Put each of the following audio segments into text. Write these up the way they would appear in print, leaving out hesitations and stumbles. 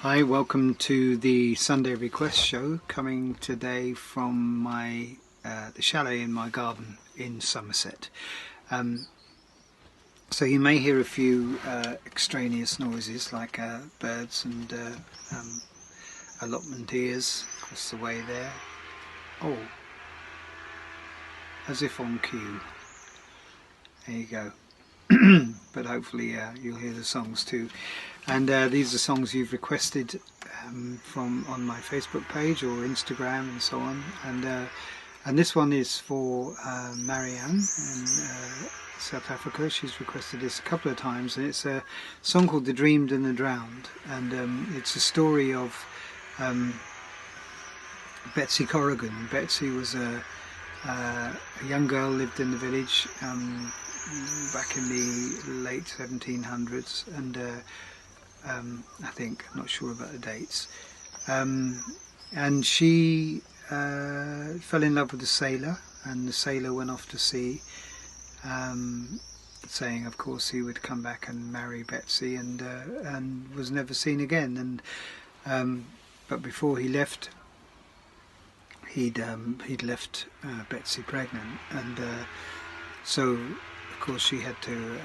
Hi, welcome to the Sunday Request Show, coming today from my the chalet in my garden in Somerset. So you may hear a few extraneous noises like birds and allotment ears across the way there. Oh, as if on cue. There you go. But hopefully you'll hear the songs too. And these are songs you've requested from on my Facebook page or Instagram and so on. And this one is for Marianne in South Africa. She's requested this a couple of times, and it's a song called "The Dreamed and the Drowned," and it's a story of Betsy Corrigan. Betsy was a young girl, lived in the village back in the late 1700s, and I think, I'm not sure about the dates, and she fell in love with a sailor, and the sailor went off to sea, saying of course he would come back and marry Betsy, and was never seen again. And but before he left, he'd left Betsy pregnant, and so of course she had to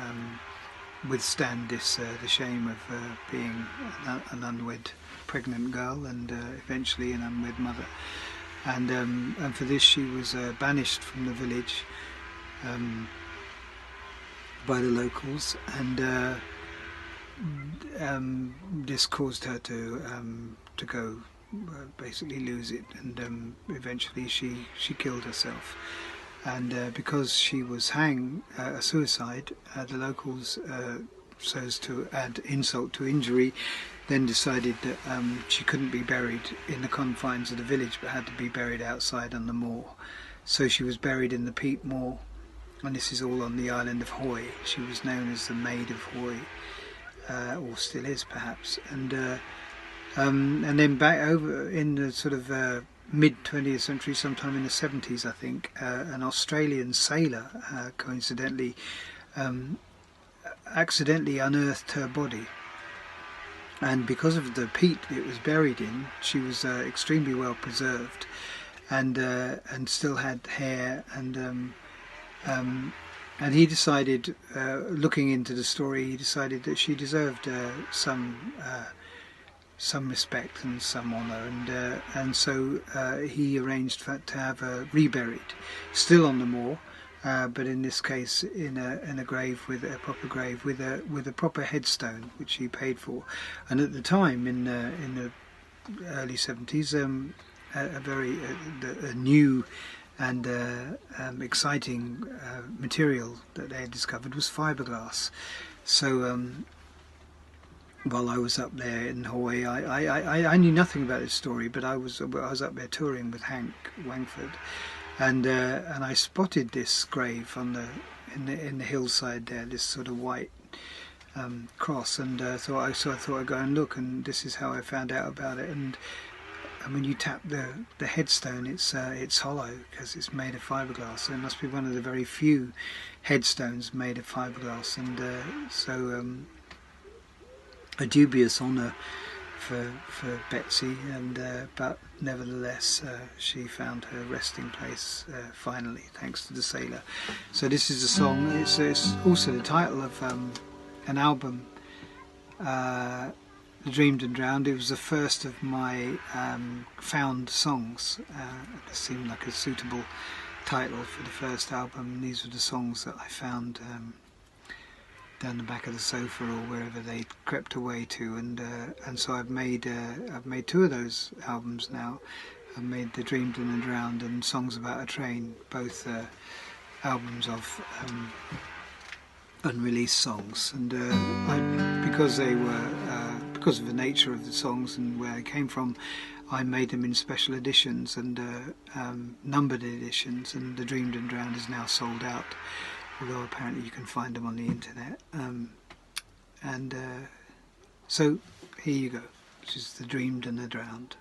withstand this the shame of being an unwed pregnant girl, and eventually an unwed mother, and for this she was banished from the village by the locals, and this caused her to go basically lose it, and eventually she killed herself. And because she was hanged, a suicide, the locals, so as to add insult to injury, then decided that she couldn't be buried in the confines of the village, but had to be buried outside on the moor. So she was buried in the peat moor, and this is all on the island of Hawaii. She was known as the Maid of Hawaii, or still is perhaps. And then back over in the sort of mid-20th century, sometime in the 70s, I think, an Australian sailor coincidentally accidentally unearthed her body, and because of the peat it was buried in, she was extremely well preserved, and still had hair, and he decided, looking into the story, he decided that she deserved some respect and some honour, and so he arranged to have her reburied, still on the moor, but in this case in a grave, with a proper grave, with a proper headstone, which he paid for. And at the time, in the early 70s, a very new and exciting material that they had discovered was fiberglass. So while I was up there in Hawaii, I knew nothing about this story, but I was up there touring with Hank Wangford, and I spotted this grave on in the hillside there, this sort of white cross, and I thought I'd go and look, and this is how I found out about it. And when you tap the headstone, it's hollow because it's made of fiberglass. So it must be one of the very few headstones made of fiberglass, and so a dubious honour for Betsy, and but nevertheless she found her resting place finally, thanks to the sailor. So this is a song. It's also the title of an album, The Dreamed and Drowned. It was the first of my found songs. It seemed like a suitable title for the first album. These were the songs that I found down the back of the sofa or wherever they crept away to, and so I've made two of those albums now. I've made The Dreamed and the Drowned and Songs About a Train, both albums of unreleased songs, and because they were because of the nature of the songs and where they came from, I made them in special editions and numbered editions, and The Dreamed and Drowned is now sold out, although apparently you can find them on the internet. So here you go, which is The Dreamed and the Drowned.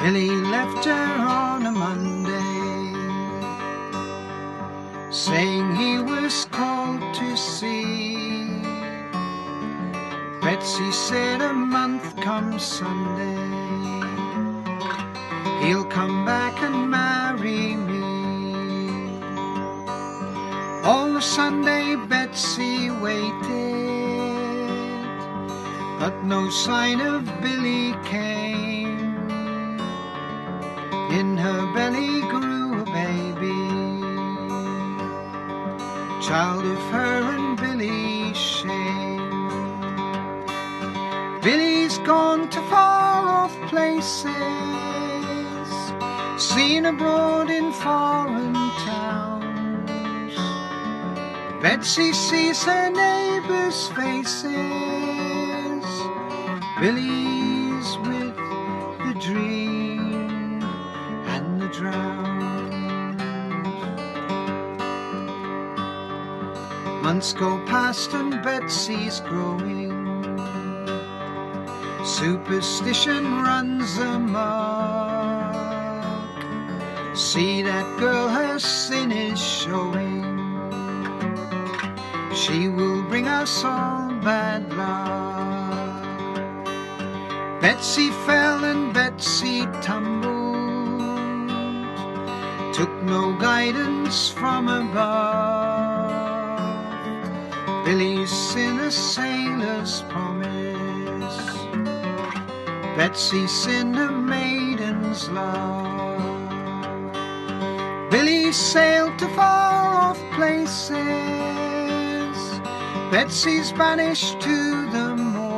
Billy left her on a Monday, saying he was called to sea. Betsy said a month come Sunday, he'll come back and marry me. All the Sunday Betsy waited, but no sign of Billy came. In her belly grew a baby, child of her and Billy's shame. Billy's gone to far-off places, seen abroad in foreign towns. Betsy sees her neighbours' faces, Billy's with the dream and the drowned. Months go past and Betsy's growing, superstition runs amok. See that girl, her sin is showing, she will bring us all bad luck. Betsy fell and Betsy tumbled, took no guidance from above. Billy's sin a sailor's promise, Betsy sin a maiden's love. Billy sailed to far-off places, Betsy's banished to the moor.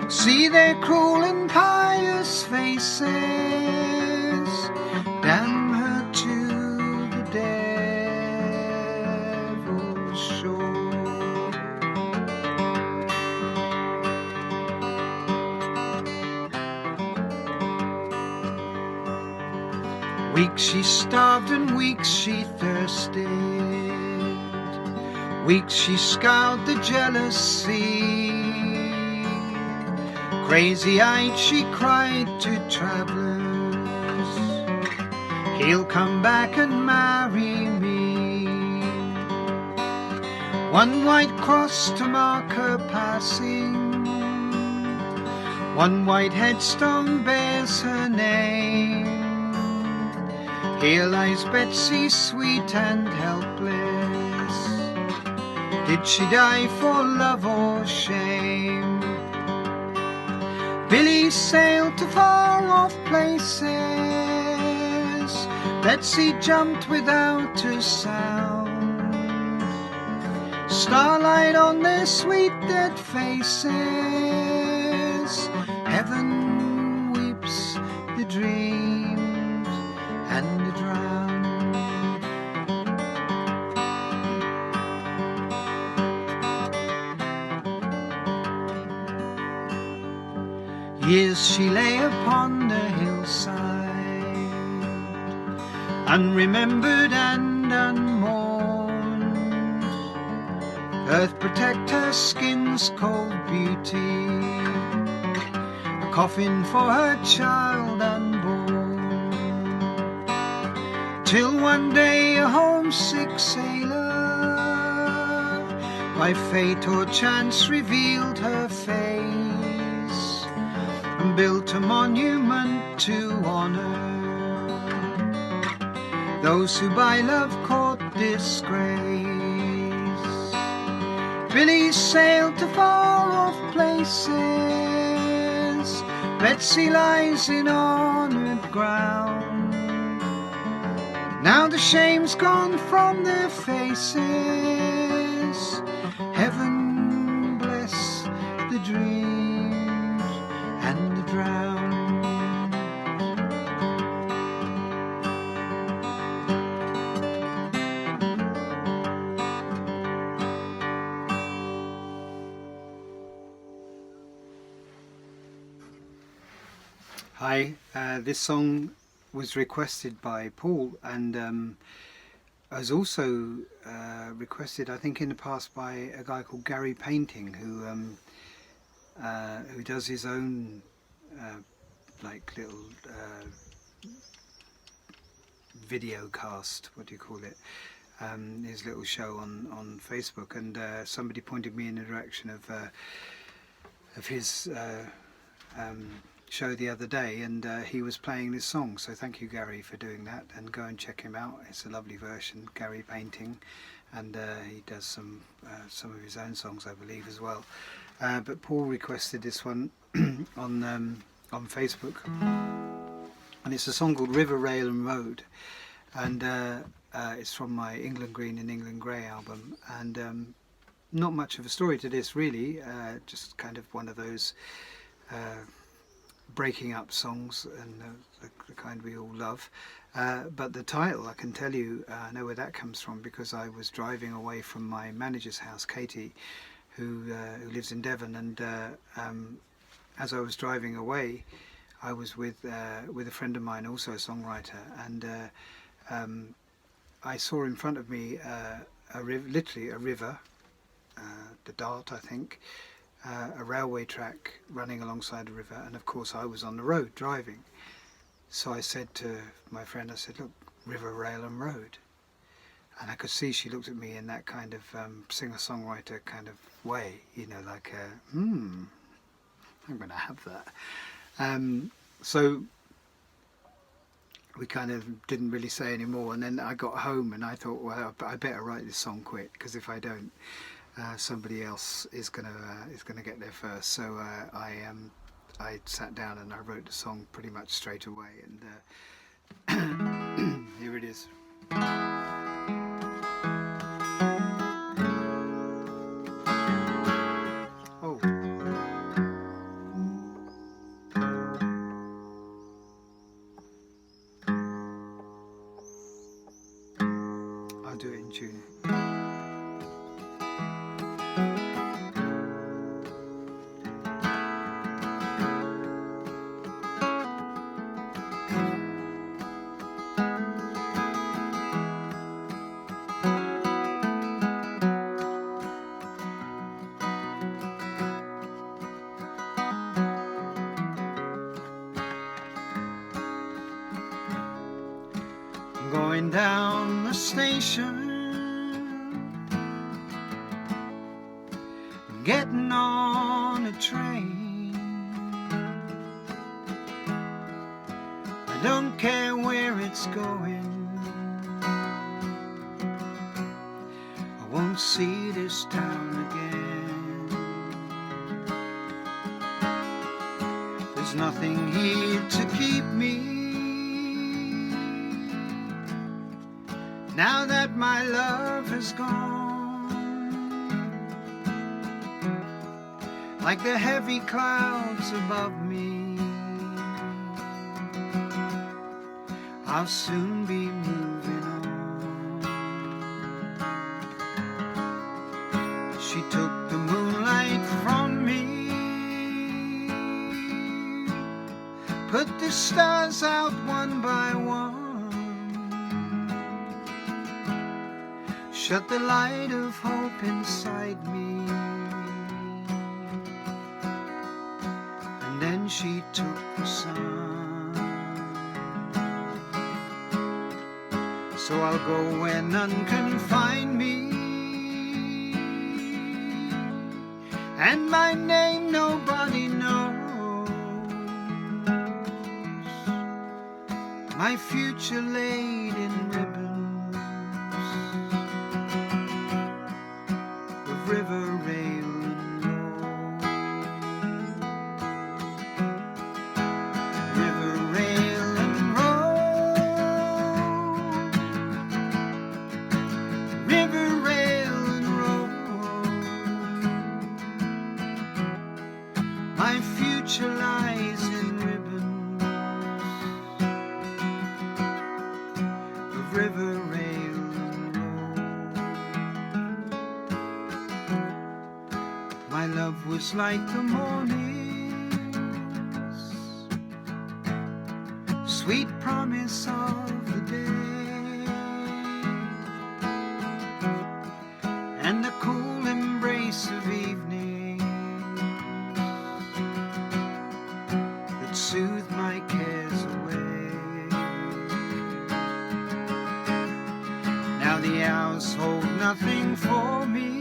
See their cruel and pious faces, damn her to the devil's shore. Weeks she starved and weeks she thirsted, weeks she scoured the jealous sea. Crazy-eyed she cried to travellers, he'll come back and marry me. One white cross to mark her passing, one white headstone bears her name. Here lies Betsy, sweet and helpless. Did she die for love or shame? Billy sailed to far-off places, Betsy jumped without a sound. Starlight on their sweet dead faces, heaven weeps the dreams and the drowned. Years she lay upon the hillside, unremembered and unmourned. Earth protect her skin's cold beauty, a coffin for her child unborn. Till one day a homesick sailor, by fate or chance revealed her face, and built a monument to honor those who by love court disgrace. Billy sailed to far-off places, Betsy lies in honoured ground. Now the shame's gone from their faces, heaven bless the dreams and the drowned. Hi, this song was requested by Paul and was also requested, I think, in the past by a guy called Gary Painting, who does his own like little video cast, what do you call it, his little show on Facebook, and somebody pointed me in the direction of his show the other day, and he was playing this song, so thank you, Gary, for doing that, and go and check him out. It's a lovely version, Gary Painting, and he does some of his own songs, I believe, as well. But Paul requested this one on Facebook, and it's a song called River, Rail and Road, and it's from my England Green and England Grey album, and not much of a story to this really, just kind of one of those breaking up songs, and the kind we all love. But the title, I can tell you, I know where that comes from, because I was driving away from my manager's house, Katie, who lives in Devon, and as I was driving away, I was with a friend of mine, also a songwriter, and I saw in front of me literally a river, the Dart, I think, a railway track running alongside the river, and of course I was on the road driving. So I said to my friend, I said, look, River, Rail and Road. And I could see she looked at me in that kind of singer-songwriter kind of way, you know, like, I'm going to have that. So we kind of didn't really say any more, and then I got home and I thought, well, I better write this song quick, because if I don't, somebody else is gonna get there first. So I sat down and I wrote the song pretty much straight away, and here it is. Oh, I'll do it in tune. Going down the station, getting on a train. I don't care where it's going, I won't see this town again. There's nothing here to keep me now that my love has gone. Like the heavy clouds above me, I'll soon be moving on. She took the moonlight from me, put the stars out one by one, shut the light of hope inside me, and then she took the sun. So I'll go where none can find me, and my name nobody knows, my future laid in ribbons, river, rail and road. River, rail and road. River, rail and road. My future lies in ribbons of river, rail and road. My love was like the morning's sweet promise of the day, and the cool embrace of evening that soothe my cares away. Now the hours hold nothing for me.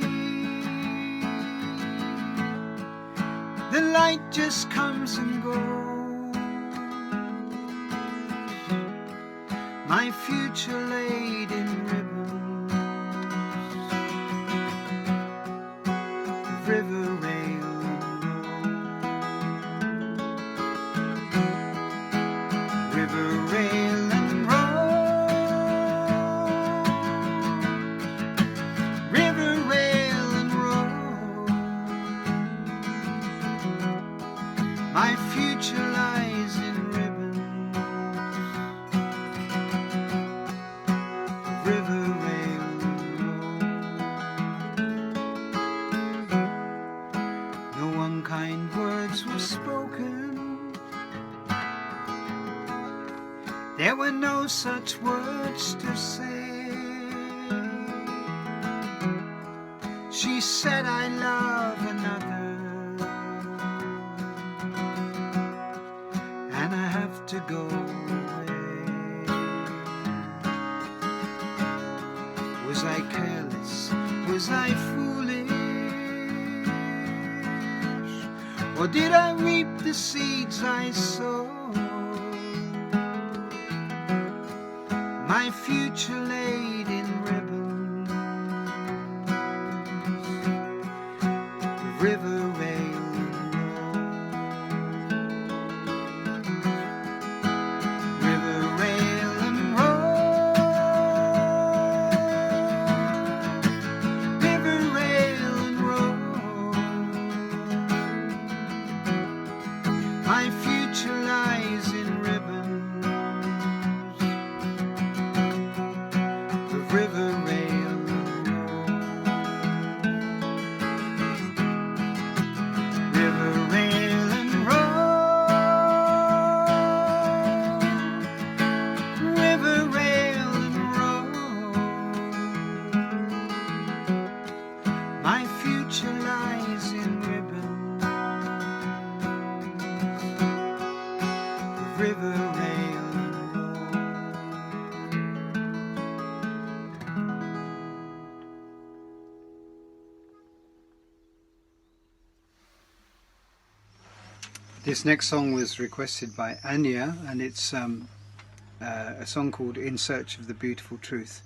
The light just comes and goes. My future laid in ribbons, river rail and road, river rail and road, river rail and road. My future lies in ribbons, river rail and road. No unkind words were spoken. There were no such words to say. She said, I love another, and I have to go away. Was I careless? Was I foolish? Or did I reap the seeds I sowed? My future laid in ribbons, river rail and road, river rail and road, river rail and road. My future lies in ribbons, the river rail and road, river rail and road, river rail and road. My future lies in ribbons, the river rail and road. This next song was requested by Anya, and it's a song called In Search of the Beautiful Truth.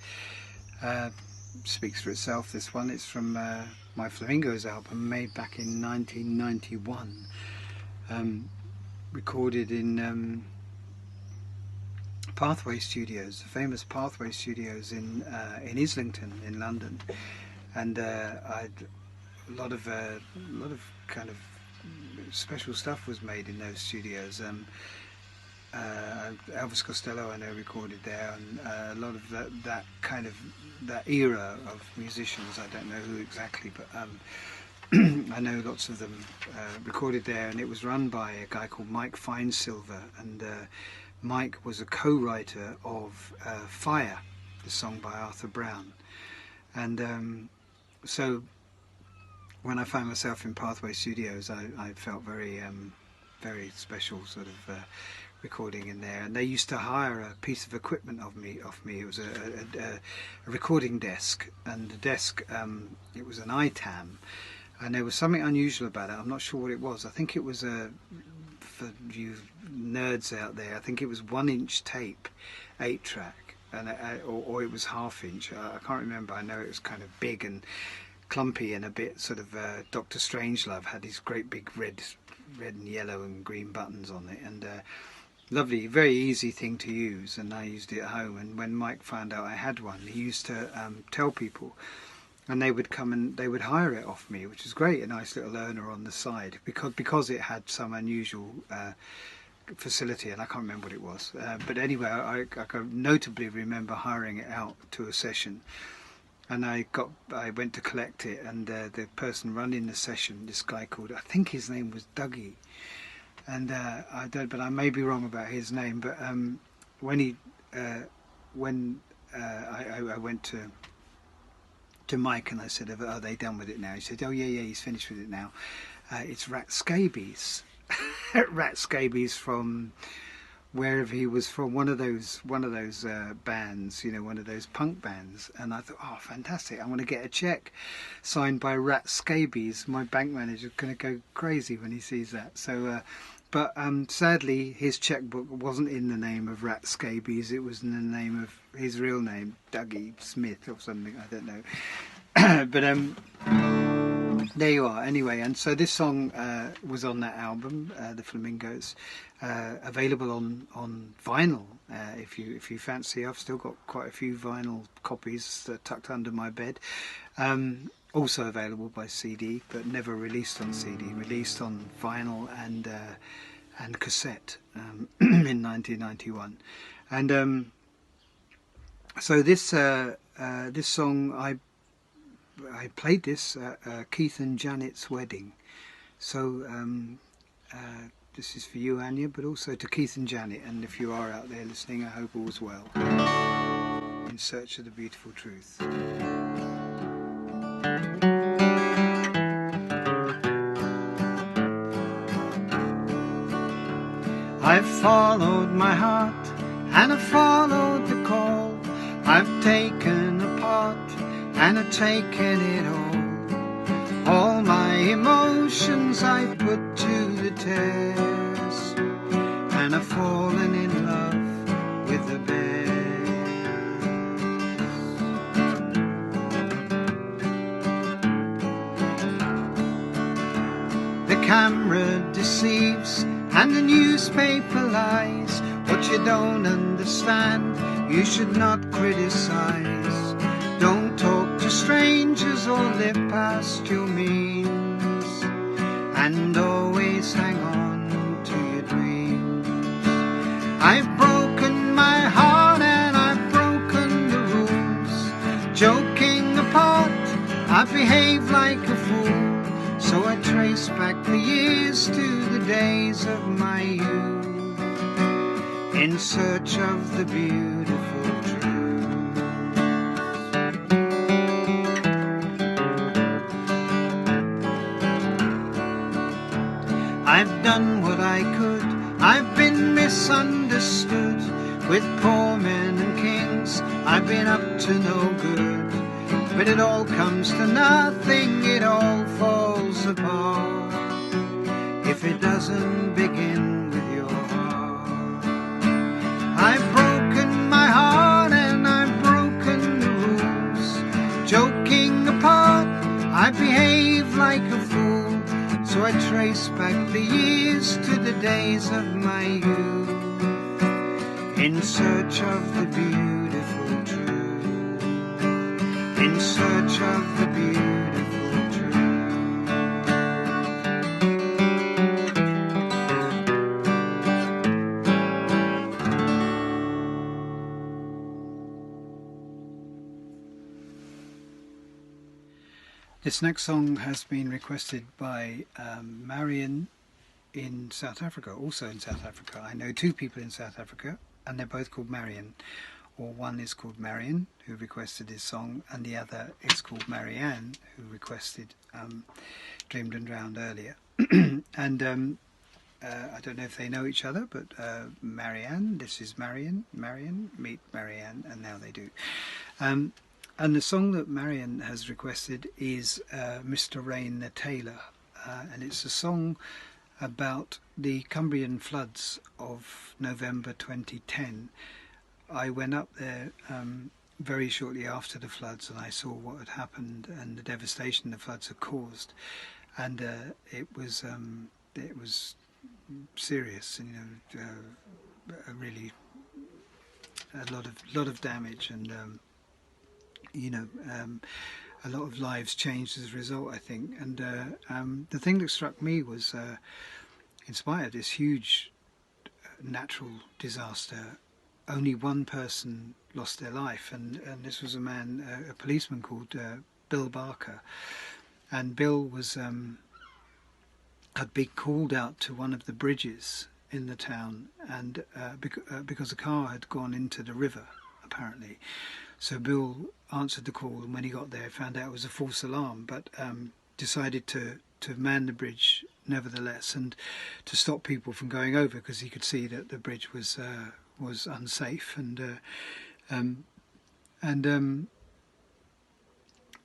Speaks for itself, this one. It's from my Flamingos album, made back in 1991. Recorded in Pathway Studios, the famous Pathway Studios in Islington in London. And a lot of kind of special stuff was made in those studios. Elvis Costello, I know, recorded there, and a lot of that era of musicians. I don't know who exactly, but I know lots of them recorded there, and it was run by a guy called Mike Finesilver, and Mike was a co-writer of Fire, the song by Arthur Brown. And so when I found myself in Pathway Studios, I felt very very special sort of recording in there. And they used to hire a piece of equipment off me. It was a recording desk, and the desk, it was an ITAM, and there was something unusual about it. I'm not sure what it was. I think it was for you nerds out there, I think it was 1-inch tape, 8-track, and or it was half-inch. I can't remember. I know it was kind of big and clumpy and a bit sort of Dr. Strangelove, had these great big red and yellow and green buttons on it, and lovely, very easy thing to use. And I used it at home, and when Mike found out I had one, he used to tell people, and they would come and they would hire it off me, which was great, a nice little earner on the side, because it had some unusual facility, and I can't remember what it was, but anyway, I notably remember hiring it out to a session. And I went to collect it, and the person running the session, this guy called, I think his name was Dougie, and but I may be wrong about his name. But when I went to Mike and I said, "Are they done with it now?" He said, "Oh yeah, he's finished with it now. It's rat scabies." rat scabies from wherever he was from, one of those bands, one of those punk bands. And I thought, oh, fantastic! I want to get a check signed by Rat Scabies. My bank manager's going to go crazy when he sees that. So, but sadly, his checkbook wasn't in the name of Rat Scabies. It was in the name of his real name, Dougie Smith or something. I don't know. But there you are. Anyway, and so this song was on that album, The Flamingos, available on vinyl. If you fancy, I've still got quite a few vinyl copies tucked under my bed. Also available by CD, but never released on CD. Released on vinyl and cassette in 1991. And so this song, I played this at Keith and Janet's wedding. So this is for you, Anya, but also to Keith and Janet. And if you are out there listening, I hope all's well. In Search of the Beautiful Truth. I've followed my heart and I've followed the call. I've taken a part and I've taken it all. All my emotions I've put to the test, and I've fallen in love with the best. The camera deceives and the newspaper lies. What you don't understand, you should not criticize. Don't talk to strangers or live past your means, and always hang on to your dreams. I've broken my heart and I've broken the rules. Joking apart, I behave like a fool. So I trace back the years to the days of my youth, in search of the beautiful truth. I've done what I could, I've been misunderstood. With poor men and kings, I've been up to no good. But it all comes to nothing, it all falls apart, if it doesn't begin with your heart. I've broken my heart and I've broken the rules. Joking apart, I behave like a fool. So I trace back the years to the days of my youth, in search of the beautiful truth, in search of the beautiful truth. This next song has been requested by Marion in South Africa, also in South Africa. I know two people in South Africa, and they're both called Marion. Or one is called Marion, who requested this song, and the other is called Marianne, who requested Dreamed and Drowned earlier. And I don't know if they know each other, but Marianne, this is Marion, meet Marianne, and now they do. And the song that Marion has requested is Mr. Rein the Tailor, and it's a song about the Cumbrian floods of November 2010. I went up there very shortly after the floods, and I saw what had happened and the devastation the floods had caused, and it was serious, a really a lot of damage, and a lot of lives changed as a result, I think. And the thing that struck me was, in spite of this huge natural disaster, only one person lost their life, and this was a man, a policeman called Bill Barker. And Bill was had been called out to one of the bridges in the town, and because a car had gone into the river, apparently. So Bill answered the call, and when he got there, found out it was a false alarm, but decided to man the bridge nevertheless, and to stop people from going over, because he could see that the bridge was unsafe, and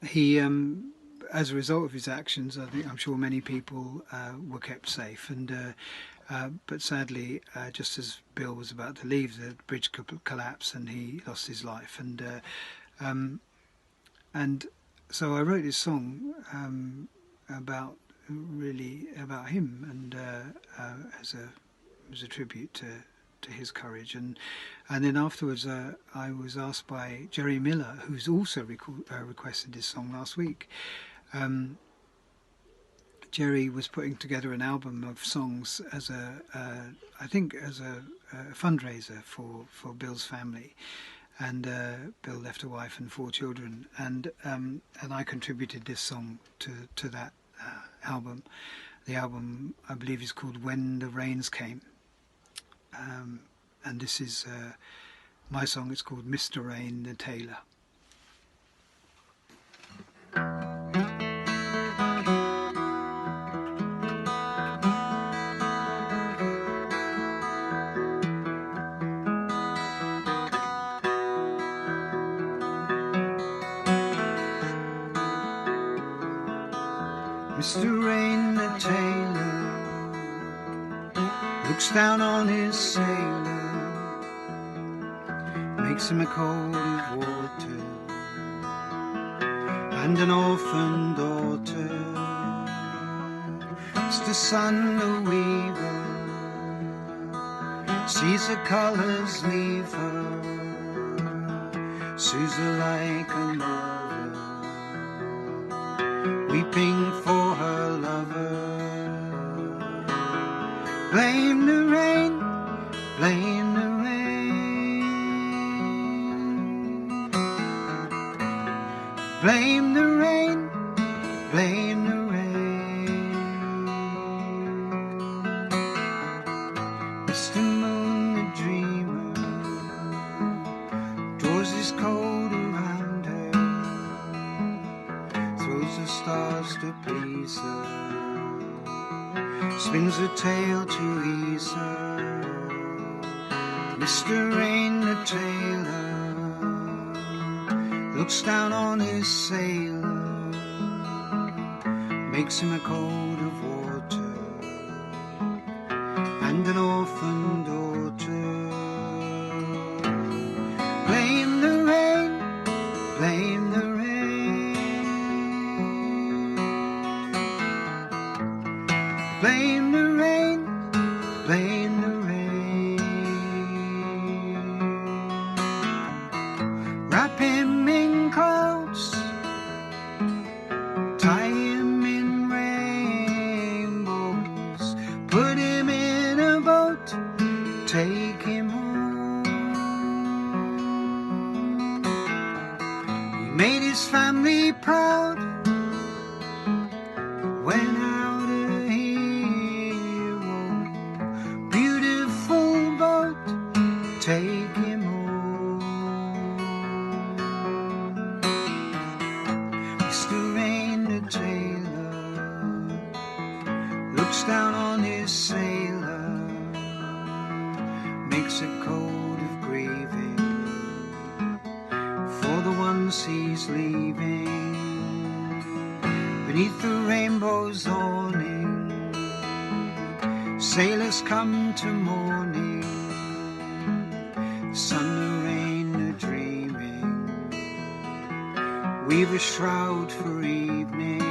he, as a result of his actions, I'm sure many people were kept safe, but sadly, just as Bill was about to leave, the bridge collapsed and he lost his life, and so I wrote this song about him, and as a tribute to his courage, and then afterwards I was asked by Jerry Miller, who's also requested this song last week. Jerry was putting together an album of songs as a fundraiser for Bill's family, and Bill left a wife and 4 children, and I contributed this song to that album. The album, I believe, is called When the Rains Came, and this is my song. It's called Mr. Rein the Tailor. Mr. Rein the Tailor looks down on his sailor, makes him a coat of water and an orphan daughter. Mr. Sun the weaver sees the colours leave her, sees her like a mother, weeping for her lover. Blame the rain, blame the rain, blame the rain, blame the rain. Mr. Moon the dreamer draws his coat around her, throws the stars to please her, spins her tail to ease her. Mr. Rein the Tailor looks down on his sailor, makes him a coat of water and an orphan daughter. Blame the rain, blame the rain, blame the rain, blame the rain. Wrap him in clouds, tie him in rainbows, put him in a boat, take him home. He made his family proud, went out a hero, beautiful boat, take him home. Mr. Rein the Tailor looks down on his sailor, makes a coat of grieving for the ones he's leaving. Beneath the rainbow's awning, sailors come to morning, sun the rain the dreaming, weave a shroud for evening.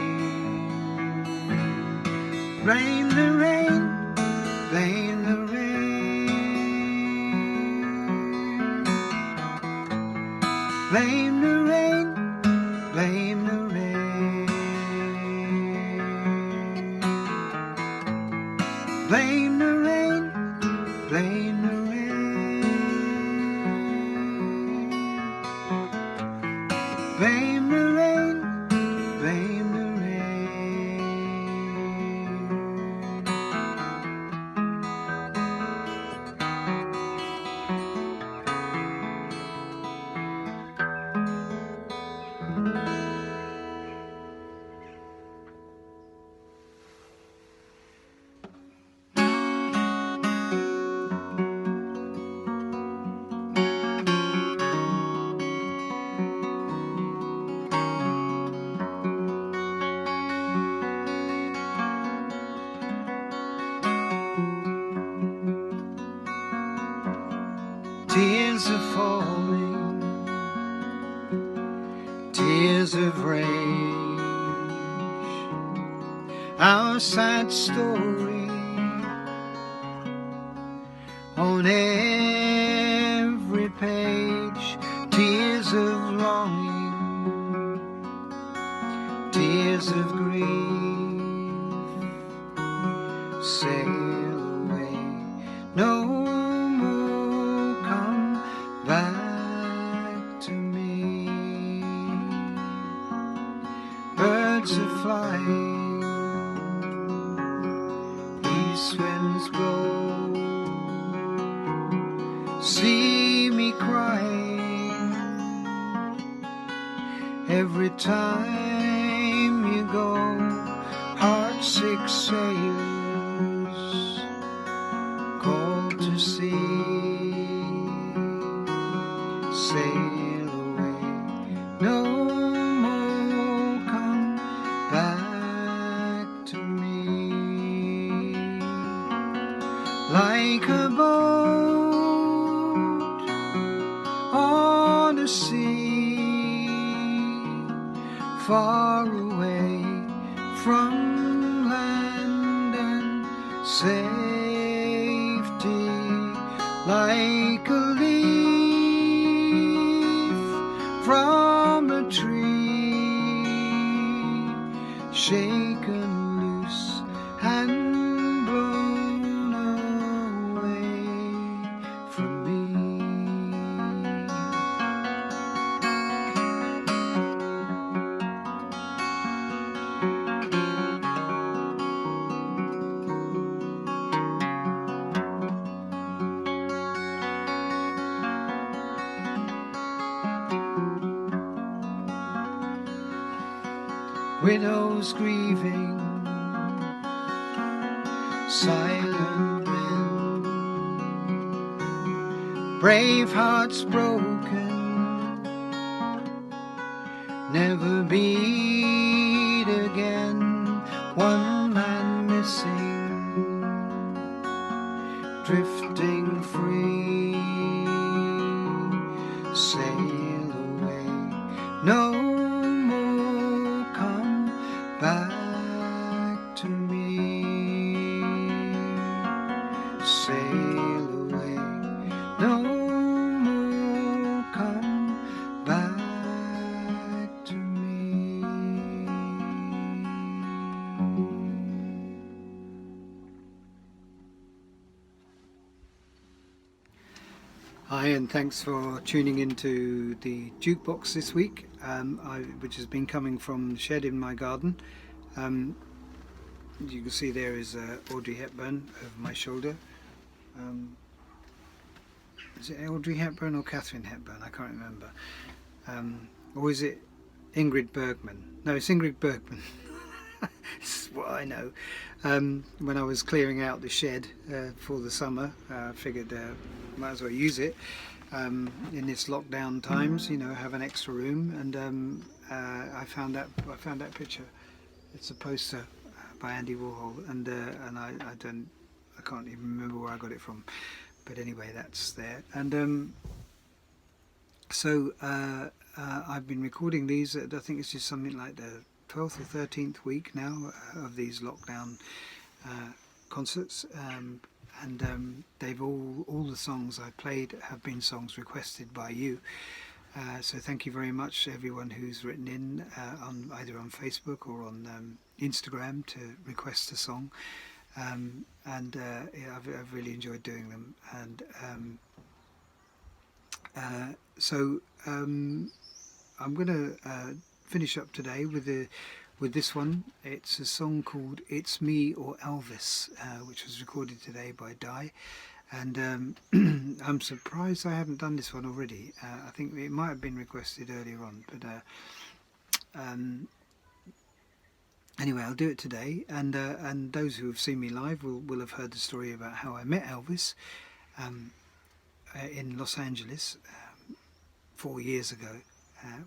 Blame the rain, blame the rain, blame the rain, blame the rain, blame the rain, blame the rain, blame the rain, blame the rain. Tears are falling, tears of rage, our sad story on every page. Tears of longing, tears of grief, sail away, no more come back to me. Birds are flying, east winds blow, see me crying every time you go. Heartsick sailors call to sea, sail away, no more come back to me. Like a boat on the sea, far away from land and safety, like a leaf from a tree, shaken loose and blown away from me. Widows grieving, silent men, brave hearts broken, never beat again. One man missing, drifting free, sail away, no more come back to me. Sail away, no more come back to me. Hi, and thanks for tuning into the Jukebox this week, which has been coming from the shed in my garden. You can see there is Audrey Hepburn over my shoulder. Is it Audrey Hepburn or Catherine Hepburn? I can't remember. Or is it Ingrid Bergman? No, it's Ingrid Bergman. This is what I know. When I was clearing out the shed for the summer, I figured might as well use it in this lockdown times. You know, have an extra room, and I found that picture. It's a poster by Andy Warhol, and I can't even remember where I got it from. But anyway, that's there. And so I've been recording these. I think it's just something like the 12th or 13th week now of these lockdown concerts, and they've all the songs I played have been songs requested by you. So thank you very much, everyone who's written in either on Facebook or on Instagram to request a song. Yeah, I've really enjoyed doing them, and so I'm going to finish up today with this one. It's a song called "It's Me or Elvis," which was recorded today by Di, and I'm surprised I haven't done this one already. I think it might have been requested earlier on, but anyway, I'll do it today. And those who have seen me live will have heard the story about how I met Elvis in Los Angeles 4 years ago,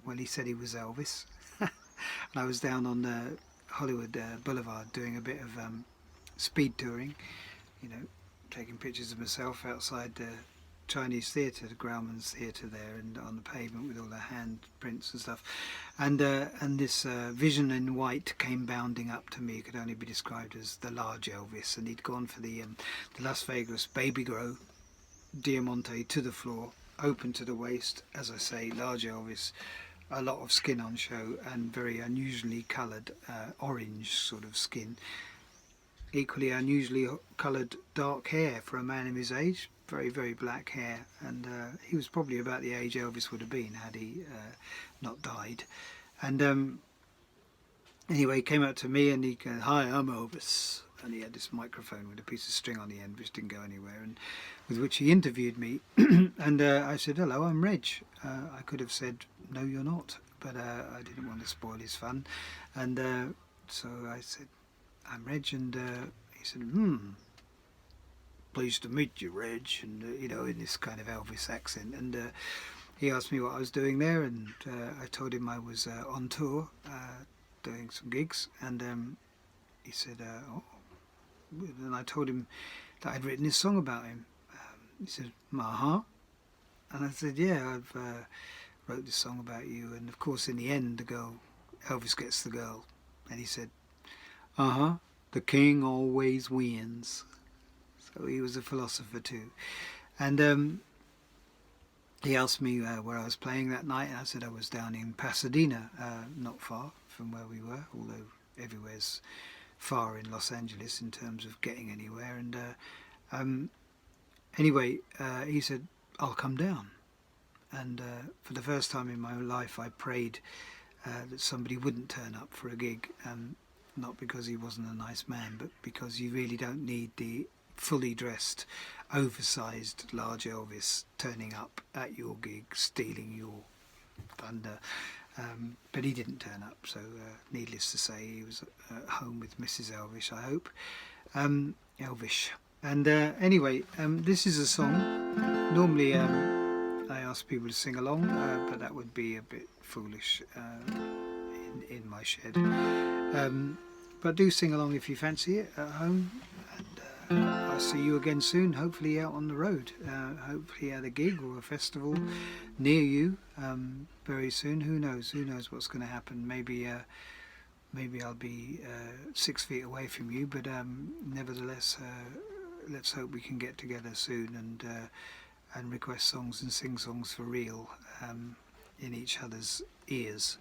when he said he was Elvis. And I was down on Hollywood Boulevard doing a bit of speed touring, you know, taking pictures of myself outside the Chinese theatre, the Grauman's Theatre there, and on the pavement with all the handprints and stuff, and this vision in white came bounding up to me. It could only be described as the large Elvis, and he'd gone for the Las Vegas Baby Grow Diamante to the floor, open to the waist, as I say, large Elvis, a lot of skin on show, and very unusually coloured orange sort of skin. Equally unusually coloured dark hair for a man of his age, very, very black hair, and he was probably about the age Elvis would have been had he not died. And anyway, he came up to me and he goes, "Hi, I'm Elvis." And he had this microphone with a piece of string on the end which didn't go anywhere, and with which he interviewed me. And I said, "Hello, I'm Reg." I could have said, "No, you're not," but I didn't want to spoil his fun. And so I said, "I'm Reg," and he said, "Pleased to meet you, Reg," and you know, in this kind of Elvis accent. And he asked me what I was doing there, and I told him I was on tour, doing some gigs, and he said, "Oh," and I told him that I'd written this song about him. He said, "Uh-huh," and I said, "Yeah, I've wrote this song about you, and of course in the end the girl, Elvis gets the girl." And he said, "Uh-huh, the king always wins." So he was a philosopher too. And he asked me where I was playing that night, and I said I was down in Pasadena, not far from where we were, although everywhere's far in Los Angeles in terms of getting anywhere. And anyway, he said, "I'll come down." And for the first time in my life I prayed that somebody wouldn't turn up for a gig, not because he wasn't a nice man, but because you really don't need the fully dressed, oversized large Elvis turning up at your gig, stealing your thunder. But he didn't turn up, so needless to say, he was at home with Mrs. Elvis, I hope. Elvish. And anyway, this is a song. Normally I ask people to sing along, but that would be a bit foolish in my shed. But do sing along if you fancy it at home. And I'll see you again soon, hopefully out on the road, hopefully at a gig or a festival near you very soon. Who knows what's going to happen. Maybe I'll be 6 feet away from you, but nevertheless, let's hope we can get together soon and request songs and sing songs for real in each other's ears.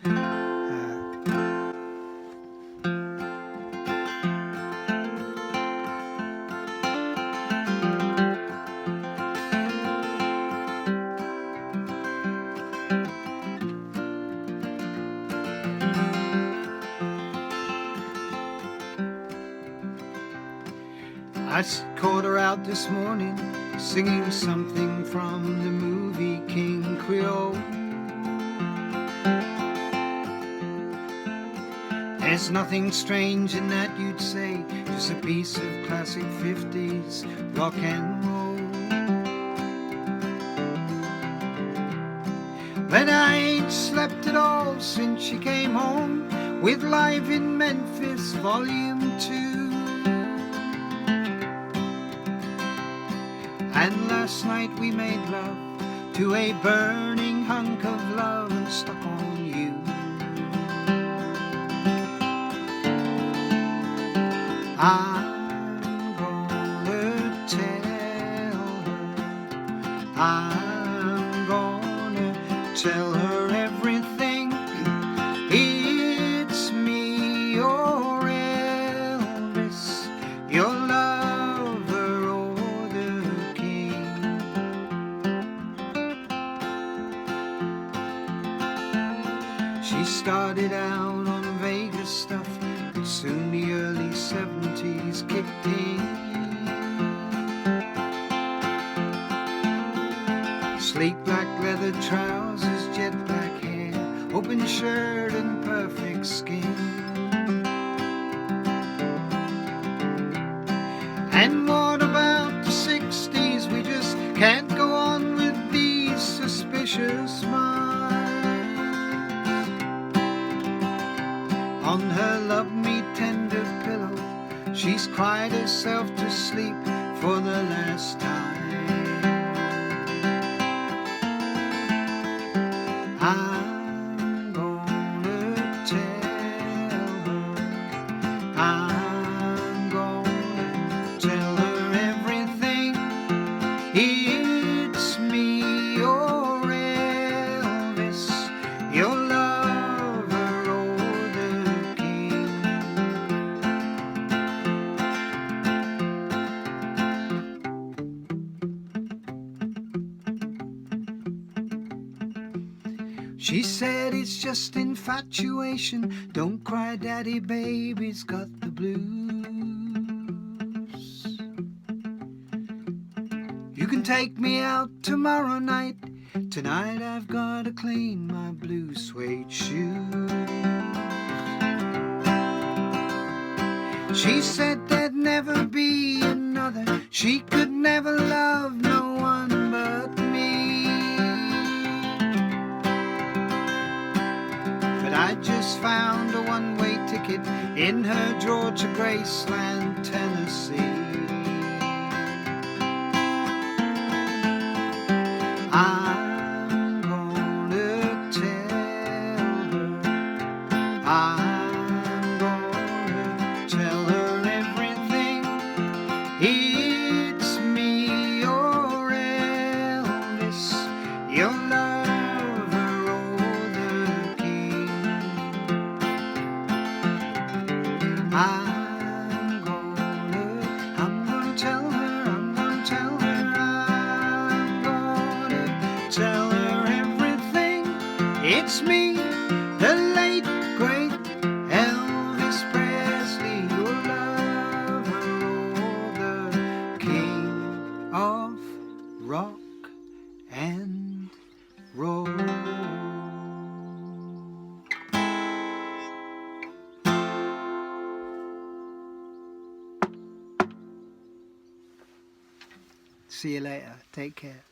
I caught her out this morning singing something from the movie King Creole. There's nothing strange in that, you'd say, just a piece of classic 50s rock and roll. But I ain't slept at all since she came home with Live in Memphis Volume 2. And last night we made love to a burning hunk of love and stuck on you. I'm gonna tell her, I'm gonna tell her everything. It's me, your Elvis, your lover or the king. She started out on Vegas stuff, but soon the early 70s kicked in. Sleek black leather trousers, jet black hair, open shirt and perfect skin. And what about the 60s? We just can't go on with these suspicious smiles. On her love me tender pillow, she's cried herself to sleep for the last time. It's me, your Elvis, your lover, oh the king. She said it's just infatuation. Don't cry, daddy, baby's got the blues. You can take me out tomorrow night. Tonight I've got to clean my blue suede shoes. She said there'd never be another. She could never love no one but me. But I just found a one-way ticket in her drawer to Graceland, Tennessee. I'm gonna tell her, I'm gonna tell her everything. It's me, your Elvis, your lover, oh the king. I'm gonna tell her, I'm gonna tell her, tell her everything. It's me, the late great Elvis Presley, your lover, oh the king of rock and roll. See you later. Take care.